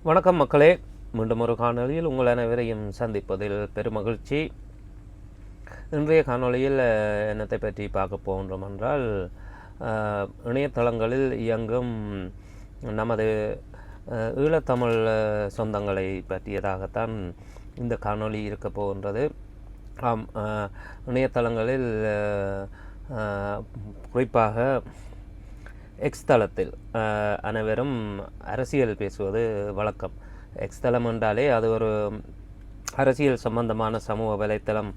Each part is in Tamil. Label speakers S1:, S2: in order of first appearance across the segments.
S1: வணக்கம் மக்களே, மீண்டும் ஒரு காணொளியில் உங்கள் அனைவரையும் சந்திப்பதில் பெருமகிழ்ச்சி. இன்றைய காணொளியில் என்னத்தை பற்றி பார்க்க போகின்றோம் என்றால், இணையதளங்களில் இயங்கும் நமது ஈழத்தமிழ் சொந்தங்களை பற்றியதாகத்தான் இந்த காணொளி இருக்க போகின்றது. ஆம், இணையதளங்களில் குறிப்பாக எக்ஸ் தளத்தில் அனைவரும் அரசியல் பேசுவது வழக்கம். எக்ஸ் தளம் என்றாலே அது ஒரு அரசியல் சம்பந்தமான சமூக வலைத்தளம்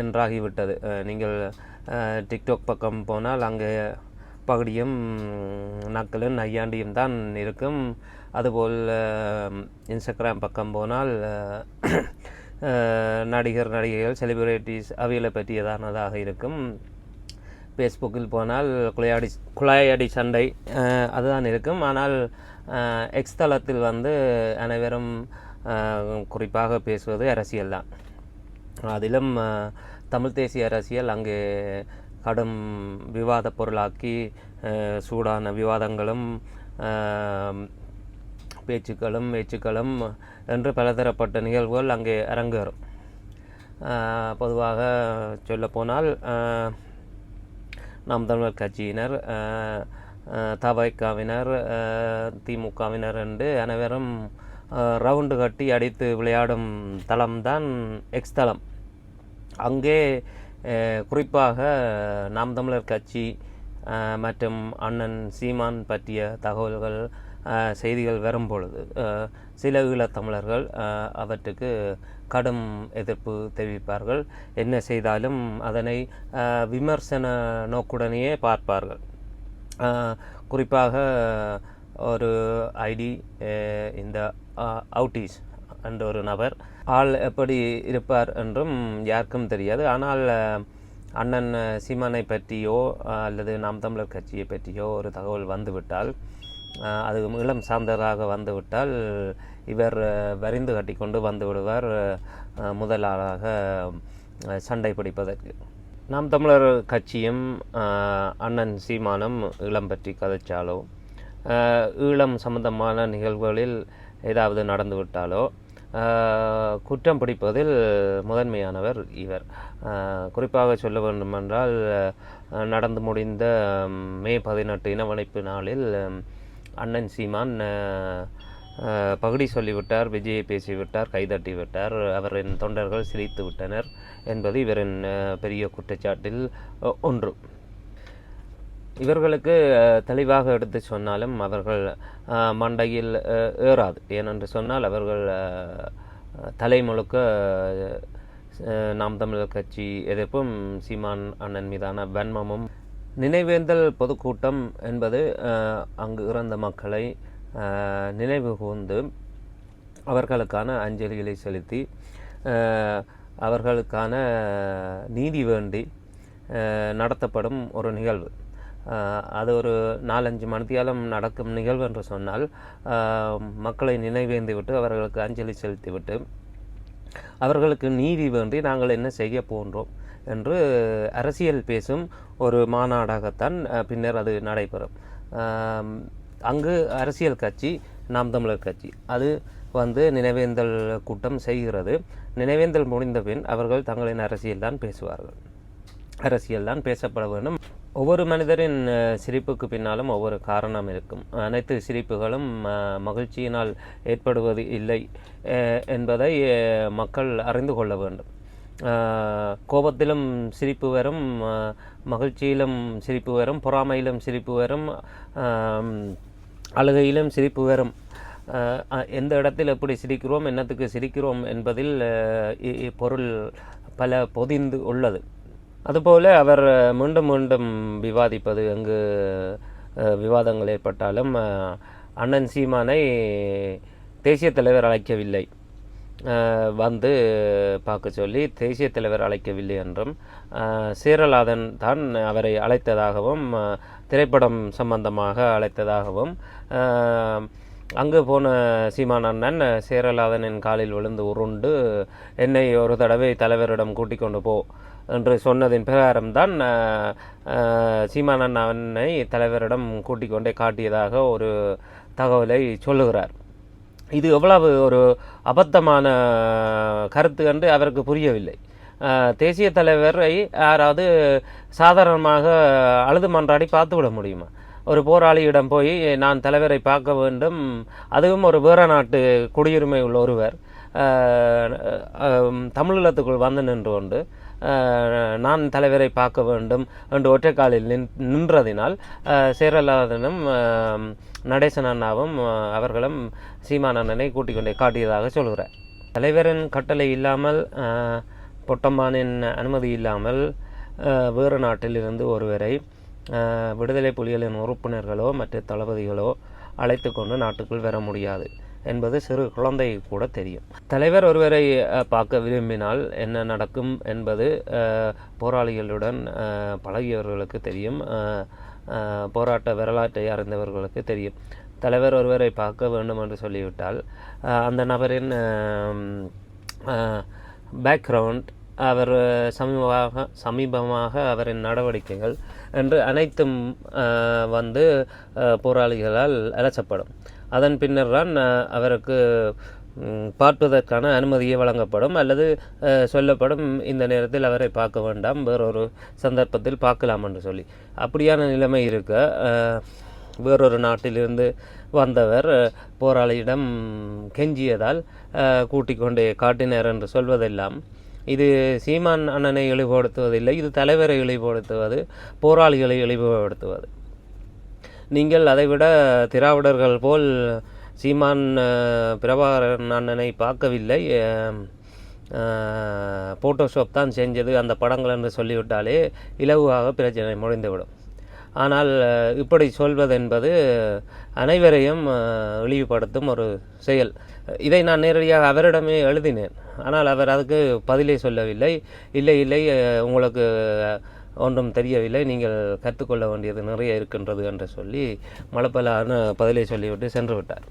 S1: என்றாகிவிட்டது. நீங்கள் டிக்டாக் பக்கம் போனால் அங்கே பகுடியும் நக்கலும் நையாண்டியும் தான் இருக்கும். அதுபோல் இன்ஸ்டாகிராம் பக்கம் போனால் நடிகைகள், செலிபிரிட்டிஸ் அவைகளை பற்றியதானதாக இருக்கும். ஃபேஸ்புக்கில் போனால் குழாயடி சண்டை அதுதான் இருக்கும். ஆனால் எக்ஸ் தளத்தில் அனைவரும் குறிப்பாக பேசுவது அரசியல் தான். அதிலும் தமிழ் தேசிய அரசியல் அங்கே கடும் விவாத பொருளாக்கி சூடான விவாதங்களும் பேச்சுக்களும் என்று பலதரப்பட்ட நிகழ்வுகள் அங்கே அரங்கேறும். பொதுவாக சொல்லப்போனால் நாம் தமிழர் கட்சியினர், தவைக்காவினர், திமுகவினர் என்று அனைவரும் ரவுண்டு கட்டி அடித்து விளையாடும் தளம்தான் எக்ஸ் தளம். அங்கே குறிப்பாக நாம் தமிழர் கட்சி மற்றும் அண்ணன் சீமான் பற்றிய தகவல்கள், செய்திகள் வரும் பொழுது சில ஈழத்தமிழர்கள் அவற்றுக்கு கடும் எதிர்ப்பு தெரிவிப்பார்கள். என்ன செய்தாலும் அதனை விமர்சன நோக்குடனேயே பார்ப்பார்கள். குறிப்பாக ஒரு ஐடி, இந்த அவுட்டீஸ் என்ற ஒரு நபர் ஆள் எப்படி இருப்பார் என்றும் யாருக்கும் தெரியாது. ஆனால் அண்ணன் சீமானை பற்றியோ அல்லது நாம் தமிழர் கட்சியை பற்றியோ ஒரு தகவல் வந்துவிட்டால், அது இளம் சார்ந்ததாக வந்துவிட்டால் இவர் வரிந்து கட்டி கொண்டு வந்து விடுவார் முதலாளாக சண்டை பிடிப்பதற்கு. நாம் தமிழர் கட்சியும் அண்ணன் சீமானும் ஈழம் பற்றி கதைச்சாலோ, ஈழம் சம்பந்தமான நிகழ்வுகளில் ஏதாவது நடந்துவிட்டாலோ குற்றம் பிடிப்பதில் முதன்மையானவர் இவர். குறிப்பாக சொல்ல வேண்டுமென்றால், நடந்து முடிந்த மே 18 இனவணைப்பு நாளில் அண்ணன் சீமான் பகுடி சொல்லிவிட்டார், விஜயை பேசிவிட்டார், கைதட்டி விட்டார், அவரின் தொண்டர்கள் சிரித்து விட்டனர் என்பது இவரின் பெரிய குற்றச்சாட்டில் ஒன்று. இவர்களுக்கு தெளிவாக எடுத்து சொன்னாலும் அவர்கள் மண்டையில் ஏறாது. ஏனென்று சொன்னால் அவர்கள் தலை முழுக்க நாம் தமிழர் கட்சி எதிர்ப்பும் சீமான் அண்ணன் மீதான வன்மமும். நினைவேந்தல் பொதுக்கூட்டம் என்பது அங்கு இறந்த மக்களை நினைவு கூர்ந்து அவர்களுக்கான அஞ்சலிகளை செலுத்தி அவர்களுக்கான நீதி வேண்டி நடத்தப்படும் ஒரு நிகழ்வு. அது ஒரு 4-5 மணித்தியாலம் நடக்கும் நிகழ்வு என்று சொன்னால், மக்களை நினைவேந்தி விட்டு அவர்களுக்கு அஞ்சலி செலுத்திவிட்டு அவர்களுக்கு நீதி வேண்டி நாங்கள் என்ன செய்ய போன்றோம் என்று அரசியல் பேசும் ஒரு மாநாடாகத்தான் பின்னர் அது நடைபெறும். அங்கு அரசியல் கட்சி நாம் தமிழர் கட்சி அது நினைவேந்தல் கூட்டம் செய்கிறது. நினைவேந்தல் முடிந்த பின் அவர்கள் தங்களின் அரசியல் தான் பேசுவார்கள். அரசியல் தான் பேசப்பட வேண்டும். ஒவ்வொரு மனிதரின் சிரிப்புக்கு பின்னாலும் ஒவ்வொரு காரணம் இருக்கும். அனைத்து சிரிப்புகளும் மகிழ்ச்சியினால் ஏற்படுவது இல்லை என்பதை மக்கள் அறிந்து கொள்ள வேண்டும். கோபத்திலும் சிரிப்பு வரும், மகிழ்ச்சியிலும் சிரிப்பு வரும், பொறாமையிலும் சிரிப்பு வரும், அழுகையிலும் சிரிப்பு வரும். எந்த இடத்தில் எப்படி சிரிக்கிறோம், என்னத்துக்கு சிரிக்கிறோம் என்பதில் பொருள் பல பொதிந்து உள்ளது. அதுபோல அவர் மீண்டும் மீண்டும் விவாதிப்பது, எங்கு விவாதங்கள் ஏற்பட்டாலும் அண்ணன் சீமானை தேசிய தலைவர் அழைக்கவில்லை, வந்து பார்க்க சொல்லி தேசிய தலைவர் அழைக்கவில்லை என்றும், சேரலாதன் தான் அவரை அழைத்ததாகவும், திரைப்படம் சம்பந்தமாக அழைத்ததாகவும், அங்கு போன சீமான் அண்ணன் சேரலாதனின் காலில் விழுந்து உருண்டு என்னை ஒரு தடவை தலைவரிடம் கூட்டிக் கொண்டு போ என்று சொன்னதின் பிரகாரம்தான் சீமான் அண்ணனை தலைவரிடம் கூட்டிக் கொண்டே காட்டியதாக ஒரு தகவலை சொல்லுகிறார். இது எவ்வளவு ஒரு அபத்தமான கருத்து என்று அவருக்கு புரியவில்லை. தேசிய தலைவரை யாராவது சாதாரணமாக அழுது மன்றாடி பார்த்துவிட முடியுமா? ஒரு போராளியிடம் போய் நான் தலைவரை பார்க்க வேண்டும், அதுவும் ஒரு வேற நாட்டு குடியுரிமை உள்ள ஒருவர் தமிழீழத்துக்குள் வந்து நின்று கொண்டு நான் தலைவரை பார்க்க வேண்டும் என்று ஒற்றைக்காலில் நின்றதினால் சேரலாதனும் நடேசன் அண்ணாவும் அவர்களும் சீமான் அண்ணனை கூட்டிக் கொண்டே காட்டியதாக சொல்கிறார். தலைவரின் கட்டளை இல்லாமல் பொட்டம்மானின் அனுமதி இல்லாமல் வேறு நாட்டிலிருந்து ஒருவரை விடுதலை புலிகளின் உறுப்பினர்களோ மற்ற தளபதிகளோ அழைத்து கொண்டு நாட்டுக்குள் வர முடியாது என்பது சிறு குழந்தை கூட தெரியும். தலைவர் ஒருவரை பார்க்க விரும்பினால் என்ன நடக்கும் என்பது போராளிகளுடன் பழகியவர்களுக்கு தெரியும், போராட்ட வரலாற்றை அறிந்தவர்களுக்கு தெரியும். தலைவர் ஒருவரை பார்க்க வேண்டும் என்று சொல்லிவிட்டால் அந்த நபரின் பேக்ரவுண்ட், அவர் சமீபமாக அவரின் நடவடிக்கைகள் என்று அனைத்தும் வந்து போராளிகளால் அலசப்படும். அதன் பின்னர் தான் அவருக்கு பார்ப்பதற்கான அனுமதியை வழங்கப்படும் அல்லது சொல்லப்படும் இந்த நேரத்தில் அவரை பார்க்க வேண்டாம், வேறொரு சந்தர்ப்பத்தில் பார்க்கலாம் என்று சொல்லி. அப்படியான நிலைமை இருக்க வேறொரு நாட்டிலிருந்து வந்தவர் போராளியிடம் கெஞ்சியதால் கூட்டிக் கொண்டே காட்டினர் என்று சொல்வதெல்லாம் இது சீமான் அண்ணனை இழிவுபடுத்துவதில்லை, இது தலைவரை இழிவுபடுத்துவது, போராளிகளை இழிவுபடுத்துவது. நீங்கள் அதைவிட திராவிடர்கள் போல் சீமான் பிரபாகரன் அண்ணனை பார்க்கவில்லை, போட்டோஷாப் தான் செஞ்சது அந்த படங்கள் என்று சொல்லிவிட்டாலே இலகுவாக பிரச்சனை முடிந்துவிடும். ஆனால் இப்படி சொல்வதென்பது அனைவரையும் இழிவுபடுத்தும் ஒரு செயல். இதை நான் நேரடியாக அவரிடமே எழுதினேன். ஆனால் அவர் அதுக்கு பதிலை சொல்லவில்லை. இல்லை உங்களுக்கு ஒன்றும் தெரியவில்லை, நீங்கள் கற்றுக்கொள்ள வேண்டியது நிறைய இருக்கின்றது என்று சொல்லி மலப்பலான பதிலை சொல்லிவிட்டு சென்று விட்டார்.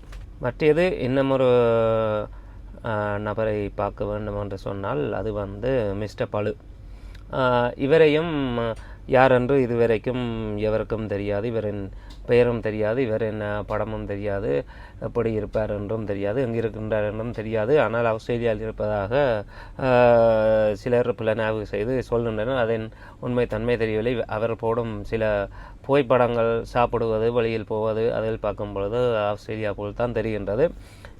S1: மற்றது இன்னும் ஒரு நபரை பார்க்க வேண்டும் என்று சொன்னால் அது மிஸ்டர் பழு. இவரையும் யாரென்று இதுவரைக்கும் எவருக்கும் தெரியாது, இவரின் பெயரும் தெரியாது, இவரின் படமும் தெரியாது, எப்படி இருப்பார் என்றும் தெரியாது, எங்கே இருக்கின்றார் என்றும் தெரியாது. ஆனால் ஆஸ்திரேலியாவில் இருப்பதாக சிலர் புலனாய்வு செய்து சொல்கின்றனர். அதன் உண்மை தன்மை தெரியவில்லை. அவர் போடும் சில புகைப்படங்கள், சாப்பிடுவது, வழியில் போவது, அதில் பார்க்கும் பொழுது ஆஸ்திரேலியா போல் தான் தெரிகின்றது.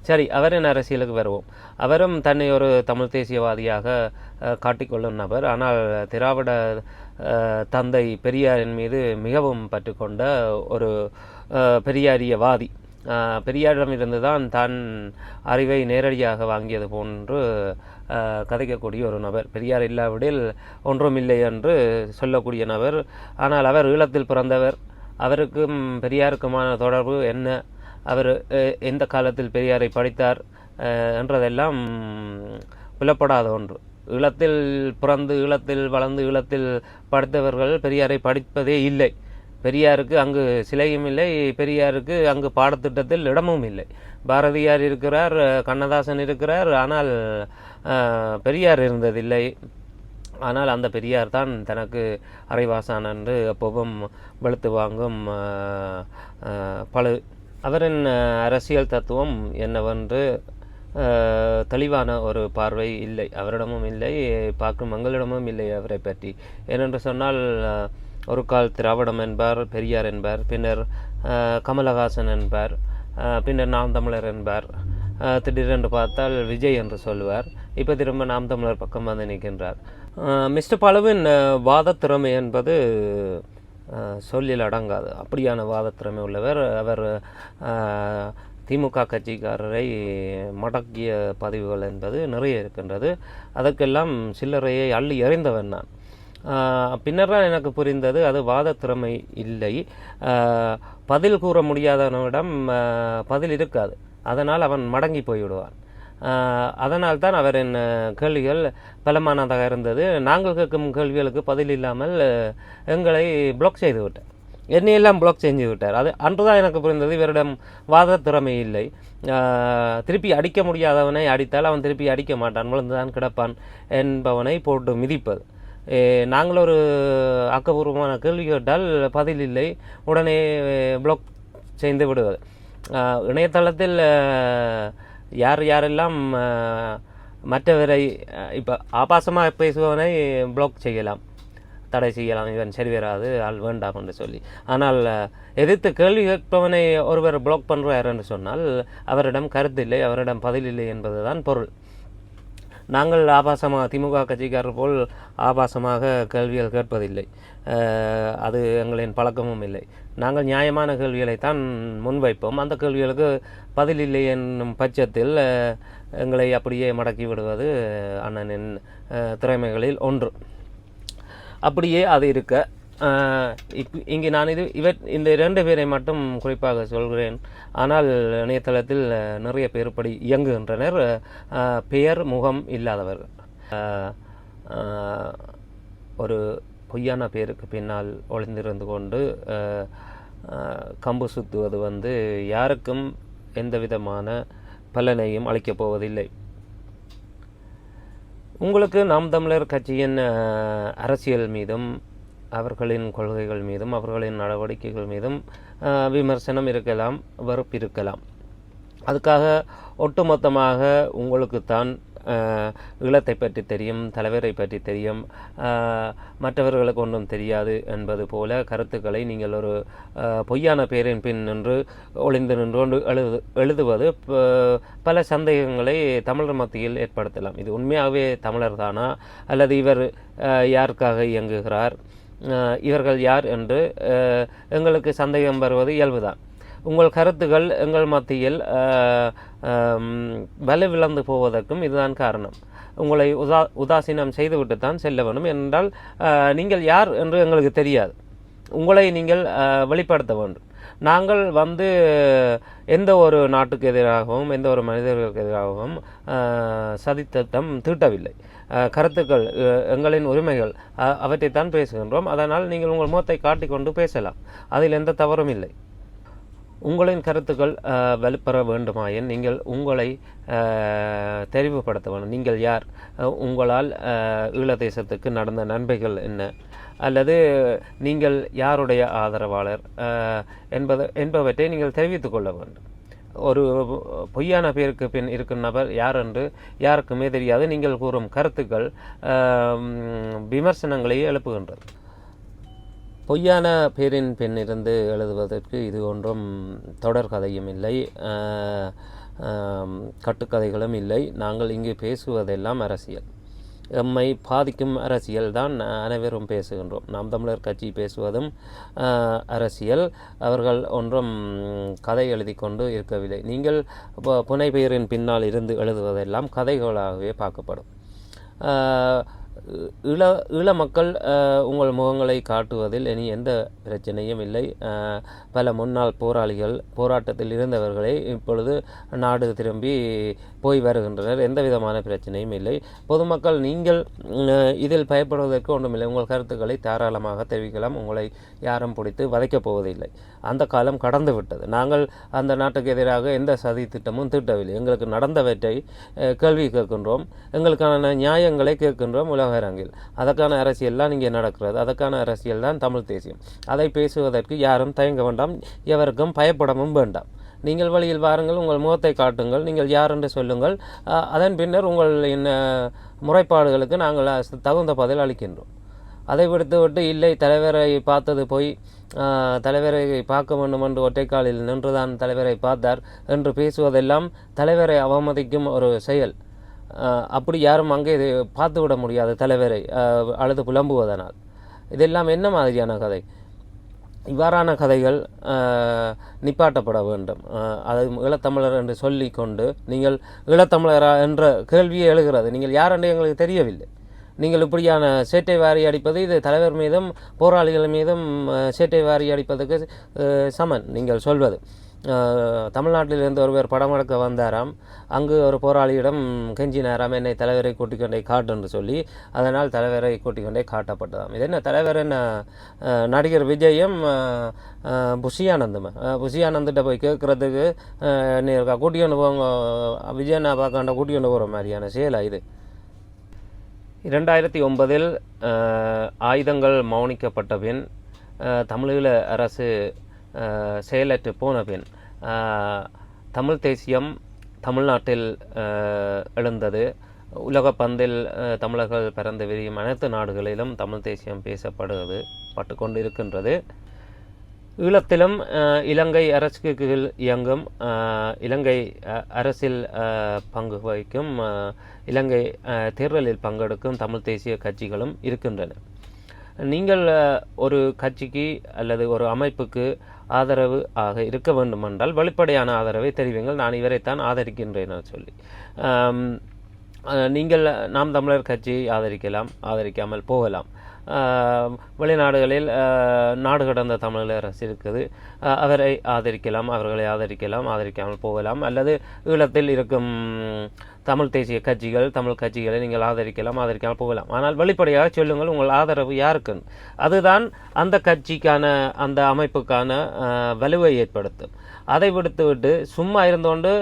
S1: சரி, அவரின் அரசியலுக்கு வருவோம். அவரும் தன்னை ஒரு தமிழ் தேசியவாதியாக காட்டிக்கொள்ளும் நபர். ஆனால் திராவிட தந்தை பெரியாரின் மீது மிகவும் பற்றுக்கொண்ட ஒரு பெரியாரியவாதி. பெரியாரிடமிருந்து தான் அறிவை நேரடியாக வாங்கியது போன்று கதைக்கக்கூடிய ஒரு நபர். பெரியார் இல்லாவிடில் ஒன்றுமில்லை என்று சொல்லக்கூடிய நபர். ஆனால் அவர் ஈழத்தில் பிறந்தவர். அவருக்கும் பெரியாருக்குமான தொடர்பு என்ன, அவர் எந்த காலத்தில் பெரியாரை படித்தார் என்றதெல்லாம் புலப்படாத ஒன்று. ஈழத்தில் பிறந்து, ஈழத்தில் வளர்ந்து, ஈழத்தில் படித்தவர்கள் பெரியாரை படிப்பதே இல்லை. பெரியாருக்கு அங்கு சிலையும் இல்லை, பெரியாருக்கு அங்கு பாடத்திட்டத்தில் இடமும் இல்லை. பாரதியார் இருக்கிறார், கண்ணதாசன் இருக்கிறார், ஆனால் பெரியார் இருந்ததில்லை. ஆனால் அந்த பெரியார் தான் தனக்கு அரைவாசான் என்று எப்பவும் வெளுத்து வாங்கும் பழு. அவரின் அரசியல் தத்துவம் என்னவென்று தெளிவான ஒரு பார்வை இல்லை, அவரிடமும் இல்லை, பார்க்கும் எங்களிடமும் இல்லை அவரை பற்றி. ஏனென்று சொன்னால் ஒரு கால் திராவிடம் என்பார், பெரியார் என்பார், பின்னர் கமலஹாசன் என்பார், பின்னர் நாம் தமிழர் என்பார், திடீரென்று பார்த்தால் விஜய் என்று சொல்லுவார், இப்போ திரும்ப நாம் தமிழர் பக்கம் வந்து நிற்கின்றார். மிஸ்டர் பழுவின் வாதத்திறமை என்பது சொல்லில் அடங்காது. அப்படியான வாதத்திறமை உள்ளவர். அவர் திமுக கட்சிக்காரரை மடக்கிய பதிவுகள் என்பது நிறைய இருக்கின்றது. அதற்கெல்லாம் சில்லறையை அள்ளி எறிந்தவன் நான். பின்னர் தான் எனக்கு புரிந்தது அது வாதத்திறமை இல்லை, பதில் கூற முடியாதவனிடம் பதில் இருக்காது, அதனால் அவன் மடங்கி போய்விடுவான். அதனால் தான் அவரின் கேள்விகள் பலமானதாக இருந்தது. நாங்கள் கேட்கும் கேள்விகளுக்கு பதில் இல்லாமல் எங்களை பிளாக் செய்து விட்டார், என்னையெல்லாம் பிளாக் செஞ்சு விட்டார். அது அன்றுதான் எனக்கு புரிந்தது இவரிடம் வாத திறமை இல்லை. திருப்பி அடிக்க முடியாதவனை அடித்தால் அவன் திருப்பி அடிக்க மாட்டான், விழுந்துதான் கிடப்பான் என்பவனை போட்டு மிதிப்பது. நாங்கள் ஒரு ஆக்கப்பூர்வமான கேள்வி கேட்டால் பதில் இல்லை, உடனே பிளாக் செய்து விடுவது. இணையதளத்தில் யார் யாரெல்லாம் மற்றவரை இப்போ ஆபாசமாக பேசுபவனை பிளாக் செய்யலாம், தடை செய்யலாம், இவன் சரி வராது, ஆள் வேண்டாம் என்று சொல்லி. ஆனால் எதிர்த்து கேள்வி கேட்பவனை ஒருவர் பிளாக் பண்ணுறார் என்று சொன்னால் அவரிடம் கருத்து இல்லை, அவரிடம் பதில் இல்லை என்பதுதான் பொருள். நாங்கள் ஆபாசமாக திமுக கட்சிக்காரர் போல் ஆபாசமாக கேள்விகள் கேட்பதில்லை, அது எங்களின் பழக்கமும் இல்லை. நாங்கள் நியாயமான கேள்விகளைத்தான் முன்வைப்போம். அந்த கேள்விகளுக்கு பதில் இல்லை என்னும் பட்சத்தில் எங்களை அப்படியே மடக்கி விடுவது அண்ணனின் திறமைகளில் ஒன்று. அப்படியே அது இருக்க இங்கே நான் இந்த 2 பேரை மட்டும் குறிப்பாக சொல்கிறேன். ஆனால் இணையதளத்தில் நிறைய பேர் படி இயங்குகின்றனர், பெயர் முகம் இல்லாதவர்கள். ஒரு பொய்யான பேருக்கு பின்னால் ஒளிந்திருந்து கொண்டு கம்பு சுத்துவது யாருக்கும் எந்த விதமான பலனையும் அளிக்கப் போவதில்லை. உங்களுக்கு நாம் தமிழர் கட்சியின் அரசியல் மீதும் அவர்களின் கொள்கைகள் மீதும் அவர்களின் நடவடிக்கைகள் மீதும் விமர்சனம் இருக்கலாம், வெறுப்பு இருக்கலாம். அதுக்காக ஒட்டுமொத்தமாக உங்களுக்குத்தான் ஈழத்தை பற்றி தெரியும், தலைவரை பற்றி தெரியும், மற்றவர்களுக்கு ஒன்றும் தெரியாது என்பது போல கருத்துக்களை நீங்கள் ஒரு பொய்யான பேரின் பின் நின்று ஒளிந்து நின்று எழுதுவது பல சந்தேகங்களை தமிழர் மத்தியில் ஏற்படுத்தலாம். இது உண்மையாகவே தமிழர் தானா, அல்லது இவர் யாருக்காக இயங்குகிறார், இவர்கள் யார் என்று எங்களுக்கு சந்தேகம் வருவது இயல்புதான். உங்கள் கருத்துக்கள் எங்கள் மத்தியில் வலுவிழந்து போவதற்கும் இதுதான் காரணம். உங்களை உதாசீனம் செய்துவிட்டு தான் செல்ல வேண்டும். என்றால் நீங்கள் யார் என்று எங்களுக்கு தெரியாது, உங்களை நீங்கள் வெளிப்படுத்த வேண்டும். நாங்கள் எந்த ஒரு நாட்டுக்கு எதிராகவும் எந்த ஒரு மனிதர்களுக்கு எதிராகவும் சதித்திட்டம் தீட்டவில்லை. கருத்துக்கள் எங்களின் உரிமைகள் அவற்றைத்தான் பேசுகின்றோம். அதனால் நீங்கள் உங்கள் முகத்தை காட்டிக்கொண்டு பேசலாம், அதில் எந்த தவறும் இல்லை. உங்களின் கருத்துக்கள் வலுப்பெற வேண்டுமாயின் நீங்கள் உங்களை தெரிவுபடுத்த வேண்டும். நீங்கள் யார், உங்களால் ஈழ தேசத்துக்கு நடந்த நன்மைகள் என்ன, அல்லது நீங்கள் யாருடைய ஆதரவாளர் என்பவற்றை நீங்கள் தெரிவித்துக் கொள்ள வேண்டும். ஒரு பொய்யான பேருக்கு பின் இருக்கும் நபர் யார் என்று யாருக்குமே தெரியாது. நீங்கள் கூறும் கருத்துக்கள் விமர்சனங்களையே எழுப்புகின்றது. பொய்யான பேரின் பின் இருந்து எழுதுவதற்கு இது ஒன்றும் தொடர்கதையும் இல்லை, கட்டுக்கதைகளும் இல்லை. நாங்கள் இங்கு பேசுவதெல்லாம் அரசியல், எம்மை பாதிக்கும் அரசியல் தான் அனைவரும் பேசுகின்றோம். நாம் தமிழர் கட்சி பேசுவதும் அரசியல். அவர்கள் ஒன்றும் கதை எழுதி கொண்டு இருக்கவில்லை. நீங்கள் புனைப்பெயரின் பின்னால் இருந்து எழுதுவதெல்லாம் கதைகளாகவே பார்க்கப்படும். ஈழ மக்கள் உங்கள் முகங்களை காட்டுவதில் இனி எந்த பிரச்சனையும் இல்லை. பல முன்னாள் போராளிகள், போராட்டத்தில் இருந்தவர்களை இப்பொழுது நாடு திரும்பி போய் வருகின்றனர். எந்த விதமான பிரச்சனையும் இல்லை. பொதுமக்கள் நீங்கள் இதில் பயப்படுவதற்கு ஒன்றுமில்லை. உங்கள் கருத்துக்களை தாராளமாக தெரிவிக்கலாம். உங்களை யாரும் பிடித்து வதைக்கப் போவதில்லை. அந்த காலம் கடந்து விட்டது. நாங்கள் அந்த நாட்டுக்கு எதிராக எந்த சதி திட்டமும் தீட்டவில்லை. எங்களுக்கு நடந்தவற்றை கேள்வி கேட்கின்றோம், எங்களுக்கான நியாயங்களை கேட்கின்றோம் உலகரங்கில். அதற்கான அரசியல் இங்கே நடக்கிறது. அதற்கான அரசியல் தான் தமிழ் தேசியம். அதை பேசுவதற்கு யாரும் தயங்க வேண்டாம், எவருக்கும் பயப்படவும் வேண்டாம். நீங்கள் வழியில் வாருங்கள், உங்கள் முகத்தை காட்டுங்கள், நீங்கள் யார் என்று சொல்லுங்கள். அதன் பின்னர் உங்களின் முறைப்பாடுகளுக்கு நாங்கள் தகுந்த பதில் அளிக்கின்றோம். அதை விடுத்துவிட்டு இல்லை தலைவரை பார்த்தது போய், தலைவரை பார்க்க வேண்டும் என்று ஒற்றைக்காலில் நின்றுதான் தலைவரை பார்த்தார் என்று பேசுவதெல்லாம் தலைவரை அவமதிக்கும் ஒரு செயல். அப்படி யாரும் அங்கே பார்த்து விட முடியாது தலைவரை அழுது புலம்புவதனால். இதெல்லாம் என்ன மாதிரியான கதை? இவ்வாறான கதைகள் நிப்பாட்டப்பட வேண்டும். அது ஈழத்தமிழர் என்று சொல்லி கொண்டு நீங்கள் ஈழத்தமிழரா என்ற கேள்வியை எழுகிறது. நீங்கள் யார் என்று எங்களுக்கு தெரியவில்லை. நீங்கள் இப்படியான சேட்டை வாரி அடிப்பது இது தலைவர் மீதும் போராளிகள் மீதும் சேட்டை வாரி அடிப்பதற்கு சமன். நீங்கள் சொல்வது தமிழ்நாட்டிலிருந்து ஒருவர் படம் எடுக்க வந்தாராம். அங்கு ஒரு போராளியிடம் கெஞ்சினாராம், என்னை தலைவரை கூட்டிக்கொண்டே காட்டு என்று சொல்லி. அதனால் தலைவரை கூட்டிக்கொண்டே காட்டப்பட்டதாம். இது என்ன தலைவர் என்ன நடிகர் விஜயும் புஷியானந்திட்ட போய் கேட்குறதுக்கு என்ன இருக்கா, கூட்டிக்கொண்டு போங்க விஜயனா பார்க்காண்ட கூட்டிக்கொண்டு போகிற மாதிரியான செயலா இது? 2009 ஆயுதங்கள் மௌனிக்கப்பட்ட பின், தமிழீழ அரசு செயலற்று போன பின் தமிழ் தேசியம் தமிழ்நாட்டில் எழுந்தது. உலக பந்தில் தமிழர்கள் பிறந்து விரியும் அனைத்து நாடுகளிலும் தமிழ் தேசியம் பேசப்படுவது பட்டு கொண்டு இருக்கின்றது. ஈழத்திலும் இலங்கை அரசுக்கு கீழ் இயங்கும் இலங்கை அரசில் பங்கு வகிக்கும் இலங்கை தேர்தலில் பங்கெடுக்கும் தமிழ் தேசிய கட்சிகளும் இருக்கின்றன. நீங்கள் ஒரு கட்சிக்கு அல்லது ஒரு அமைப்புக்கு ஆதரவு ஆக இருக்க வேண்டுமென்றால் வெளிப்படையான ஆதரவை தெரிவிங்கள். நான் இவரைத்தான் ஆதரிக்கின்றேன் சொல்லி நீங்கள் நாம் தமிழர் கட்சியை ஆதரிக்கலாம், ஆதரிக்காமல் போகலாம். வெளிநாடுகளில் நாடு கடந்த தமிழர் அரசு இருக்குது, அவரை ஆதரிக்கலாம், அவர்களை ஆதரிக்கலாம், ஆதரிக்காமல் போகலாம். அல்லது ஈழத்தில் இருக்கும் தமிழ் தேசிய கட்சிகள், தமிழ் கட்சிகளை நீங்கள் ஆதரிக்கலாம், ஆதரிக்காமல் போகலாம். ஆனால் வெளிப்படையாக சொல்லுங்கள் உங்கள் ஆதரவு யாருக்குன்னு. அதுதான் அந்த கட்சிக்கான அந்த அமைப்புக்கான வலுவை ஏற்படுத்தும். அதை விடுத்துவிட்டு சும்மா இருந்தோண்டு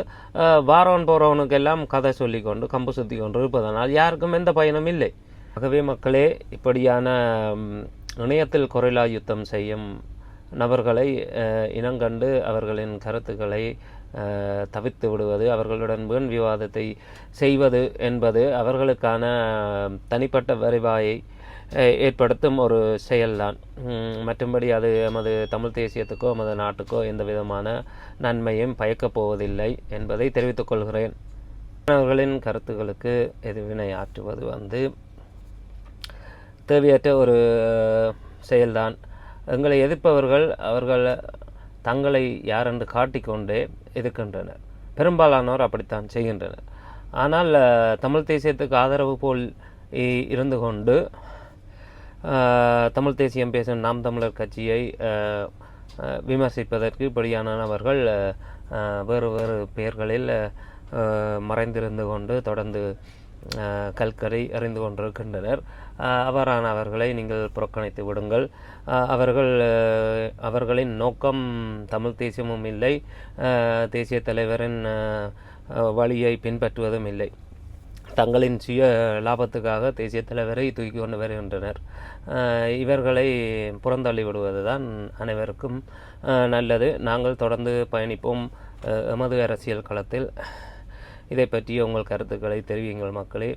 S1: வாரவன் போகிறவனுக்கெல்லாம் கதை சொல்லிக்கொண்டு கம்பு சுற்றி கொண்டு இருப்பதனால் யாருக்கும் எந்த பயனும் இல்லை. ஆகவே மக்களே, இப்படியான இணையத்தில் கொரில்லா யுத்தம் செய்யும் நபர்களை இனங்கண்டு அவர்களின் கருத்துக்களை தவிர்த்து விடுவது, அவர்களுடன் வீண் விவாதத்தை செய்வது என்பது அவர்களுக்கான தனிப்பட்ட வருவாயை ஏற்படுத்தும் ஒரு செயல்தான். மற்றும்படி அது எமது தமிழ் தேசியத்துக்கோ எமது நாட்டுக்கோ எந்த விதமான நன்மையும் பயக்கப் போவதில்லை என்பதை தெரிவித்துக் கொள்கிறேன். அவர்களின் கருத்துக்களுக்கு எதிர்வினை ஆற்றுவது தேவையற்ற ஒரு செயல்தான். எங்களை எதிர்ப்பவர்கள் அவர்கள் தங்களை யாரென்று காட்டிக்கொண்டே இருக்கின்றனர். பெரும்பாலானோர் அப்படித்தான் செய்கின்றனர். ஆனால் தமிழ் தேசியத்துக்கு ஆதரவு போல் இருந்து கொண்டு தமிழ் தேசியம் பேசும் நாம் தமிழர் கட்சியை விமர்சிப்பதற்கு இப்படியானவர்கள் வேறு வேறு பெயர்களில் மறைந்திருந்து கொண்டு தொடர்ந்து கல்கரை அறிந்து கொண்டிருக்கின்றனர். அவர்களை நீங்கள் புறக்கணித்து விடுங்கள். அவர்களின் நோக்கம் தமிழ் தேசியமும் இல்லை, தேசிய தலைவரின் வழியை பின்பற்றுவதும் இல்லை. தங்களின் சுய லாபத்துக்காக தேசிய தலைவரை தூக்கி கொண்டு வருகின்றனர். இவர்களை புறந்தள்ளி விடுவது தான் அனைவருக்கும் நல்லது. நாங்கள் தொடர்ந்து பயணிப்போம் எமது அரசியல் களத்தில். இதை பற்றி உங்கள் கருத்துக்களை தெரிவியுங்கள் மக்களே.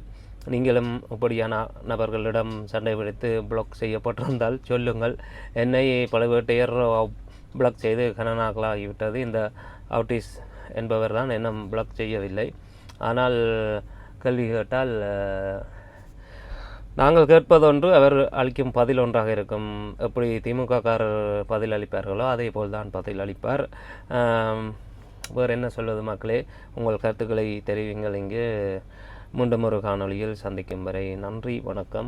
S1: நீங்களும் இப்படியான நபர்களிடம் சண்டை பிடித்து பிளாக் செய்யப்பட்டிருந்தால் சொல்லுங்கள். என்னை பழுவேட்டையர் பிளாக் செய்து கணனாக்களாகிவிட்டது. இந்த அவுட்டிஸ் என்பவர் தான் இன்னும் பிளாக் செய்யவில்லை. ஆனால் கேள்வி கேட்டால் நாங்கள் கேட்பதொன்று, அவர் அளிக்கும் பதில் ஒன்றாக இருக்கும். எப்படி திமுககாரர் பதில் அளிப்பார்களோ அதே போல் தான் பதில் அளிப்பார். வேறு என்ன சொல்வது மக்களே, உங்கள் கருத்துக்களை தெரிவிங்கள். இங்கு மீண்டும் ஒரு காணொளியில் சந்திக்கும் வரை நன்றி, வணக்கம்.